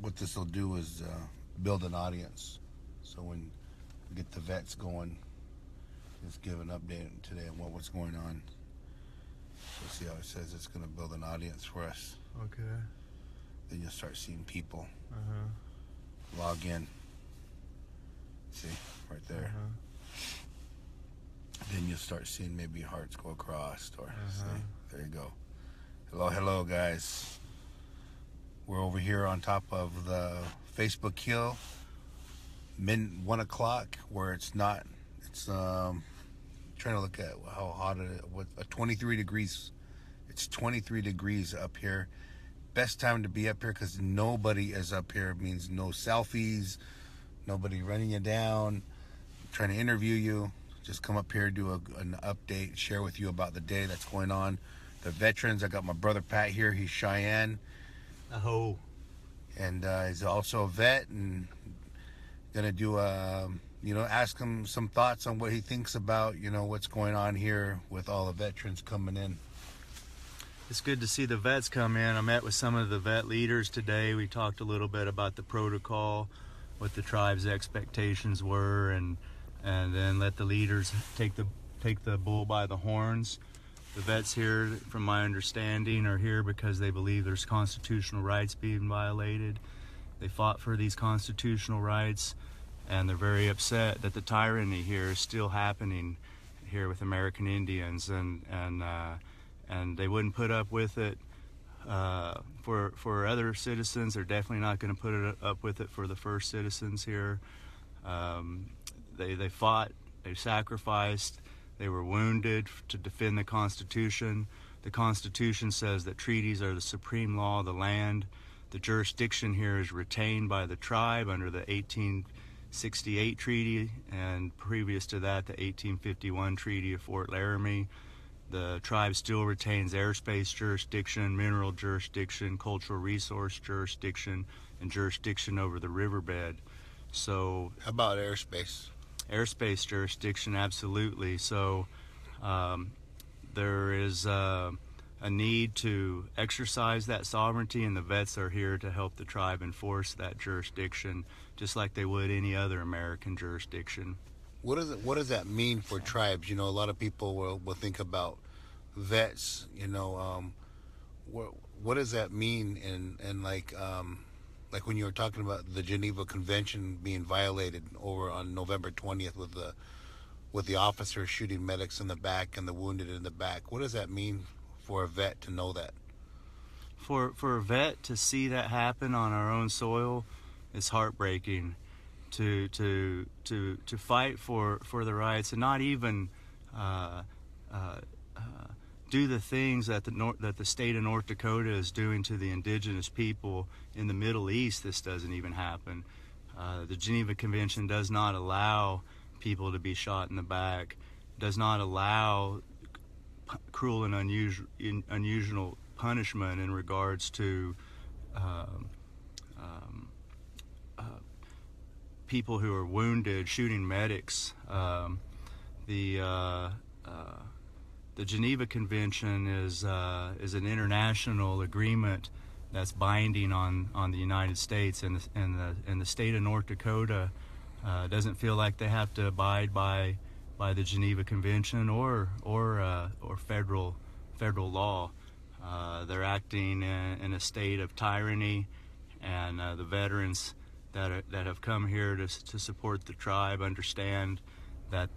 what this will do is build an audience. So when we get the vets going, just give an update today on what's going on. So see how it says it's going to build an audience for us. Okay. Then you'll start seeing people Uh-huh. log in. See, right there. Then you'll start seeing maybe hearts go across, or see, there you go. Hello, guys. We're over here on top of the Facebook hill, 1 o'clock, where it's not. It's trying to look at how hot it is. What 23 degrees. It's 23 degrees up here. Best time to be up here because nobody is up here. It means no selfies, nobody running you down, trying to interview you. Just come up here, do an update, share with you about the day that's going on. The veterans, I got my brother Pat here. He's Cheyenne. Aho. And he's also a vet, and gonna do ask him some thoughts on what he thinks about what's going on here with all the veterans coming in. It's good to see the vets come in. I met with some of the vet leaders today. We talked a little bit about the protocol, what the tribe's expectations were, and then let the leaders take the bull by the horns. The vets here, from my understanding, are here because they believe there's constitutional rights being violated. They fought for these constitutional rights, and they're very upset that the tyranny here is still happening here with American Indians, and they wouldn't put up with it for other citizens. They're definitely not going to put it up with it for the first citizens here. They fought, they sacrificed, they were wounded to defend the Constitution. The Constitution says that treaties are the supreme law of the land. The jurisdiction here is retained by the tribe under the 1868 treaty, and previous to that, the 1851 Treaty of Fort Laramie. The tribe still retains airspace jurisdiction, mineral jurisdiction, cultural resource jurisdiction, and jurisdiction over the riverbed. So, how about airspace? Airspace jurisdiction, absolutely. So there is a need to exercise that sovereignty, and the vets are here to help the tribe enforce that jurisdiction, just like they would any other American jurisdiction. What does that mean for tribes? A lot of people will think about vets. What does that mean? And like when you were talking about the Geneva Convention being violated over on November 20th with the officers shooting medics in the back and the wounded in the back. What does that mean for a vet to know that? For a vet to see that happen on our own soil is heartbreaking. To fight for the rights, and not even do the things that the state of North Dakota is doing to the indigenous people in the Middle East. This doesn't even happen. The Geneva Convention does not allow people to be shot in the back, does not allow cruel and unusual punishment in regards to people who are wounded, shooting medics. The Geneva Convention is an international agreement that's binding on the United States, and the state of North Dakota doesn't feel like they have to abide by the Geneva Convention or federal law. They're acting in a state of tyranny, and the veterans that have come here to support the tribe understand that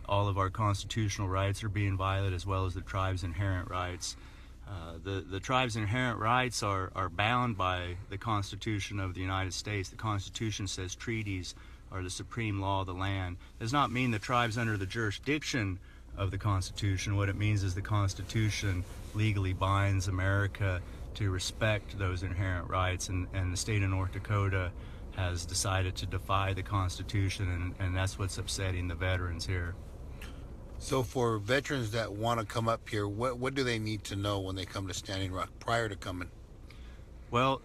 all of our constitutional rights are being violated, as well as the tribe's inherent rights. The tribe's inherent rights are bound by the Constitution of the United States. The Constitution says treaties are the supreme law of the land. It does not mean the tribe's under the jurisdiction of the Constitution. What it means is the Constitution legally binds America to respect those inherent rights, and the state of North Dakota has decided to defy the Constitution, and that's what's upsetting the veterans here. So for veterans that want to come up here, what do they need to know when they come to Standing Rock prior to coming? Well,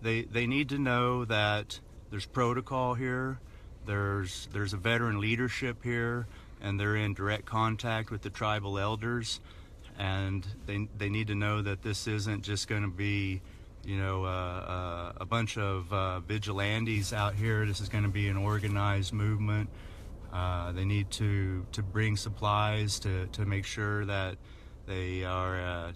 they need to know that there's protocol here, there's a veteran leadership here, and they're in direct contact with the tribal elders, and they need to know that this isn't just going to be a bunch of vigilantes out here. This is going to be an organized movement. They need to bring supplies to make sure that they are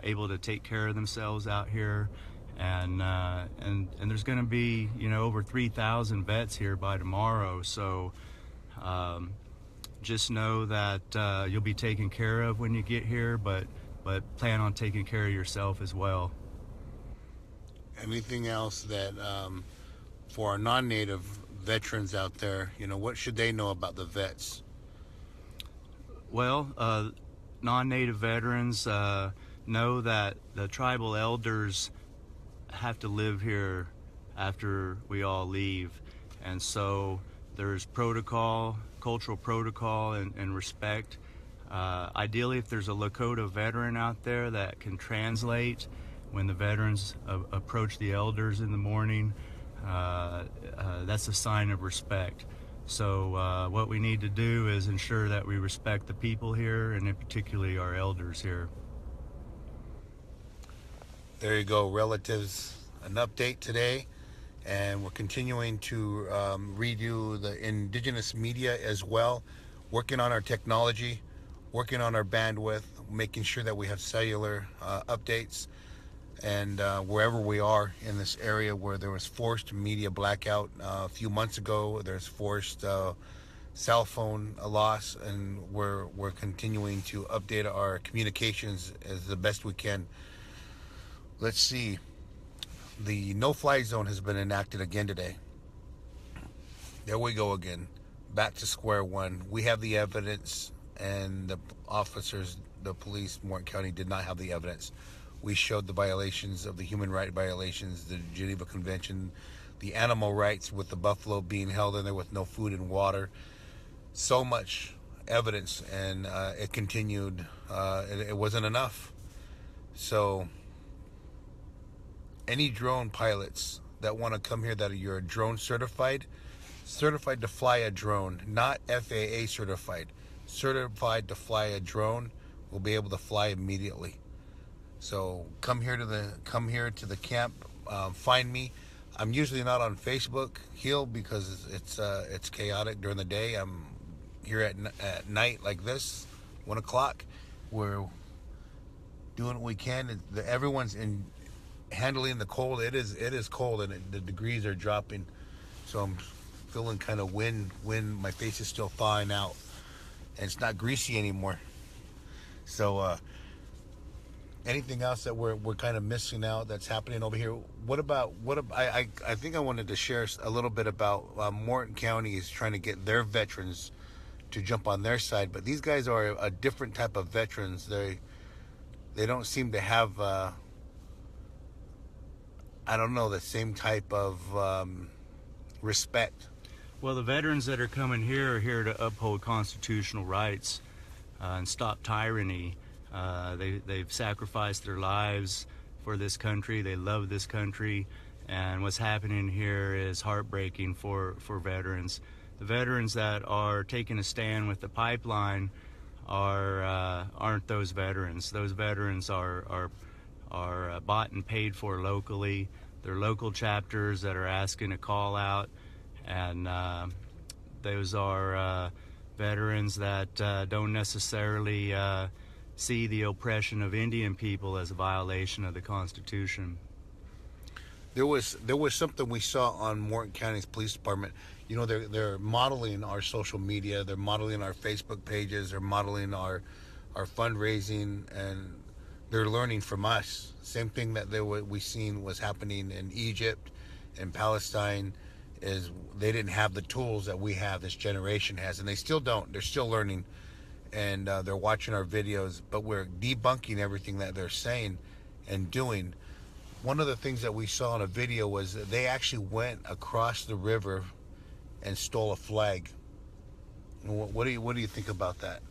able to take care of themselves out here. And there's going to be over 3,000 vets here by tomorrow. So just know that you'll be taken care of when you get here, but plan on taking care of yourself as well. Anything else that for our non-native veterans out there, what should they know about the vets? Well, non-native veterans know that the tribal elders have to live here after we all leave, and so there's protocol, cultural protocol, and respect. Ideally, if there's a Lakota veteran out there that can translate when the veterans approach the elders in the morning, that's a sign of respect. So what we need to do is ensure that we respect the people here, and in particularly our elders here. There you go, relatives. An update today, and we're continuing to read you the indigenous media as well, working on our technology, working on our bandwidth, making sure that we have cellular updates. And wherever we are in this area where there was forced media blackout a few months ago, there's forced cell phone loss, and we're continuing to update our communications as the best we can. Let's see. The no-fly zone has been enacted again today. There we go again. Back to square one. We have the evidence, and the officers, the police, Morton County, did not have the evidence. We showed the violations of the human rights violations, the Geneva Convention, the animal rights with the buffalo being held in there with no food and water. So much evidence, and it continued. It wasn't enough. So any drone pilots that want to come here that you're drone certified to fly a drone, not FAA certified to fly a drone, will be able to fly immediately. So come here to the camp. Find me. I'm usually not on Facebook Hill because it's chaotic during the day. I'm here at night like this, 1 o'clock. We're doing what we can. Everyone's handling the cold. It is cold, and the degrees are dropping, so I'm feeling kind of wind. My face is still thawing out, and it's not greasy anymore. So anything else that we're kind of missing out that's happening over here? I think I wanted to share a little bit about Morton County is trying to get their veterans to jump on their side, but these guys are a different type of veterans. They don't seem to have the same type of respect. Well, the veterans that are coming here are here to uphold constitutional rights and stop tyranny. They've sacrificed their lives for this country. They love this country, and what's happening here is heartbreaking for veterans. The veterans that are taking a stand with the pipeline aren't those veterans. Those veterans are bought and paid for locally. They're local chapters that are asking to call out, and those are veterans that don't necessarily see the oppression of Indian people as a violation of the Constitution. There was something we saw on Morton County's police department. They're modeling our social media, they're modeling our Facebook pages, they're modeling our fundraising, and they're learning from us. Same thing that we seen was happening in Egypt and Palestine, is they didn't have the tools that we have, this generation has, and they still don't. They're still learning, and they're watching our videos, but we're debunking everything that they're saying and doing. One of the things that we saw in a video was that they actually went across the river and stole a flag. What do you think about that?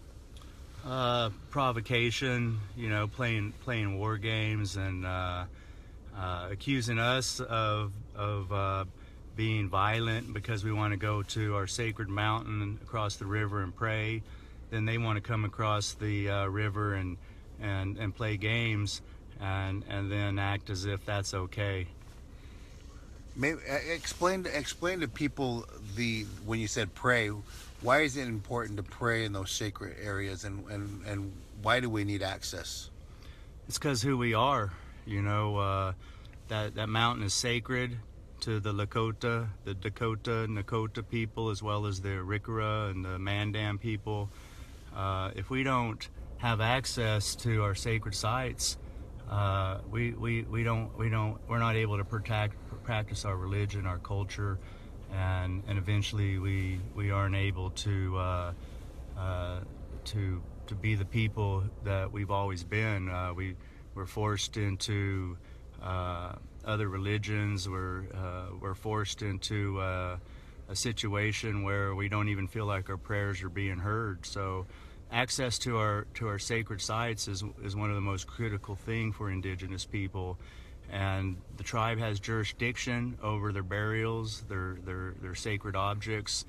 Provocation, playing war games, and accusing us of being violent because we want to go to our sacred mountain across the river and pray. Then they want to come across the river and play games, and then act as if that's okay. Maybe explain to people when you said pray, why is it important to pray in those sacred areas, and why do we need access? It's because who we are. That mountain is sacred to the Lakota, the Dakota, Nakota people, as well as the Arikara and the Mandan people. If we don't have access to our sacred sites, we're not able to practice our religion, our culture, and eventually we aren't able to be the people that we've always been. We're forced into other religions. We're forced into a situation where we don't even feel like our prayers are being heard. So access to our sacred sites is one of the most critical thing for indigenous people, and the tribe has jurisdiction over their burials, their sacred objects,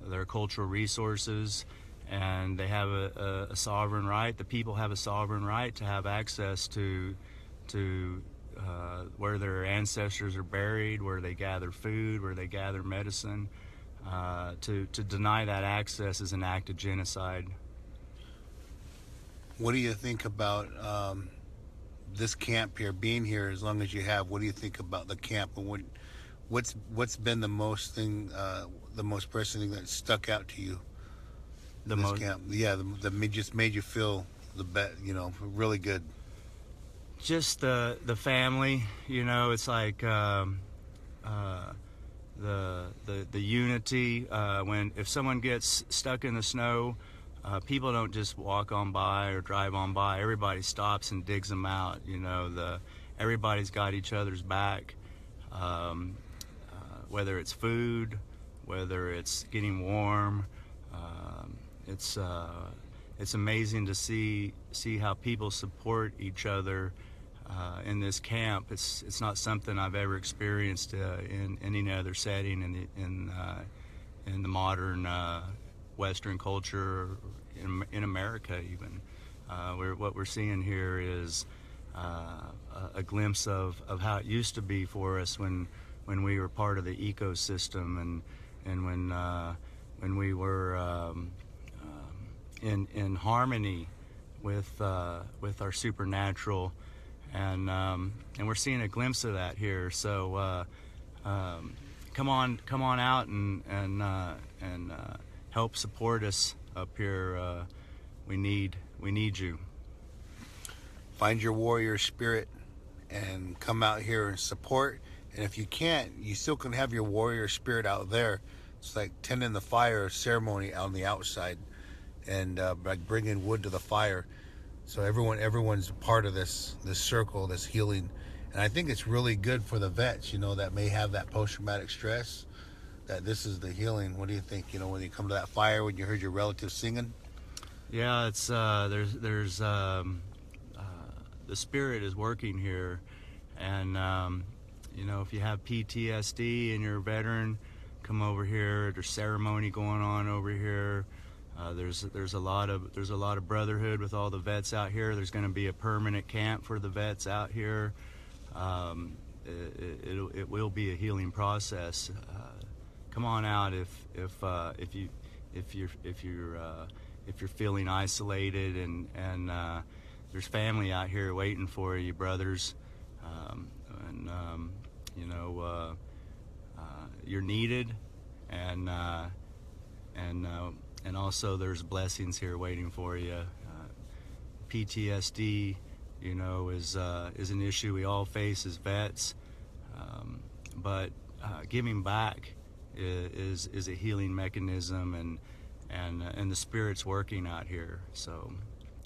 their cultural resources, and they have a sovereign right. The people have a sovereign right to have access to where their ancestors are buried, where they gather food, where they gather medicine. To deny that access is an act of genocide. What do you think about this camp here, being here as long as you have? What do you think about the camp, and what's been the most pressing thing that stuck out to you? Camp, yeah, that just made you feel really good. Just the family, it's like the unity. If someone gets stuck in the snow, people don't just walk on by or drive on by. Everybody stops and digs them out. Everybody's got each other's back. Whether it's food, whether it's getting warm, it's amazing to see how people support each other in this camp. It's not something I've ever experienced in any other setting in the modern Western culture in America even. What we're seeing here is a glimpse of how it used to be for us when we were part of the ecosystem, and when we were in harmony with our supernatural, and we're seeing a glimpse of that here. So come on out and help support us up here. We need you. Find your warrior spirit and come out here and support. And if you can't, you still can have your warrior spirit out there. It's like tending the fire ceremony on the outside, and like bringing wood to the fire. So everyone's part of this circle, this healing. And I think it's really good for the vets, that may have that post-traumatic stress, that this is the healing. What do you think? When you come to that fire, when you heard your relatives singing? Yeah, it's there's the spirit is working here, and if you have PTSD and you're a veteran, come over here. There's ceremony going on over here. There's a lot of brotherhood with all the vets out here. There's going to be a permanent camp for the vets out here. It will be a healing process. Come on out if you're feeling isolated, and there's family out here waiting for you, brothers, you're needed, and also there's blessings here waiting for you. PTSD, is an issue we all face as vets, but giving back is a healing mechanism, and the spirit's working out here. So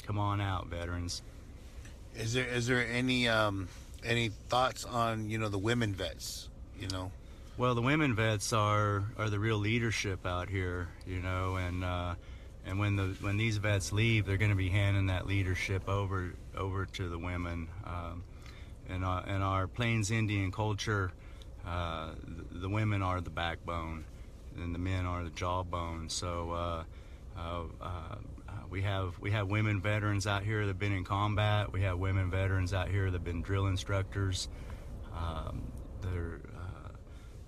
come on out, veterans. Is there any thoughts on the women vets? Well, the women vets are the real leadership out here, and when these vets leave, they're going to be handing that leadership over to the women. In our Plains Indian culture, the women are the backbone, and the men are the jawbone. So We have women veterans out here that have been in combat. We have women veterans out here that have been drill instructors.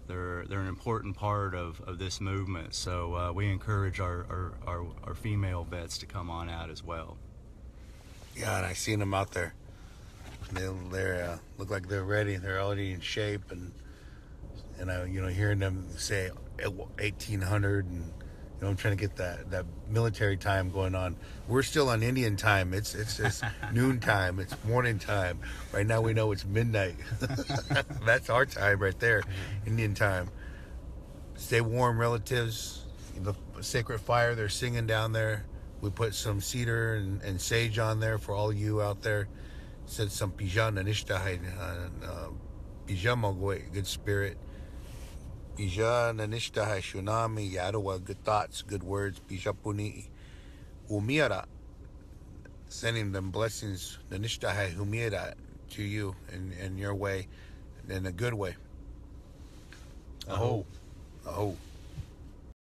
They're an important part of this movement. So we encourage our female vets to come on out as well. Yeah, and I seen them out there. They look like they're ready. They're already in shape, and I, hearing them say 1800, and I'm trying to get that military time going on. We're still on Indian time. It's noon time. It's morning time. Right now we know it's midnight. That's our time right there, Indian time. Stay warm, relatives. The sacred fire they're singing down there. We put some cedar and sage on there for all you out there. Said some pijana nishtahai, pijama, good spirit. Pijana nishtahai shunami yadawa, good thoughts, good words. Pijapuni umiara, sending them blessings. The nishtahai humiara to you in your way, in a good way. Aho. Aho.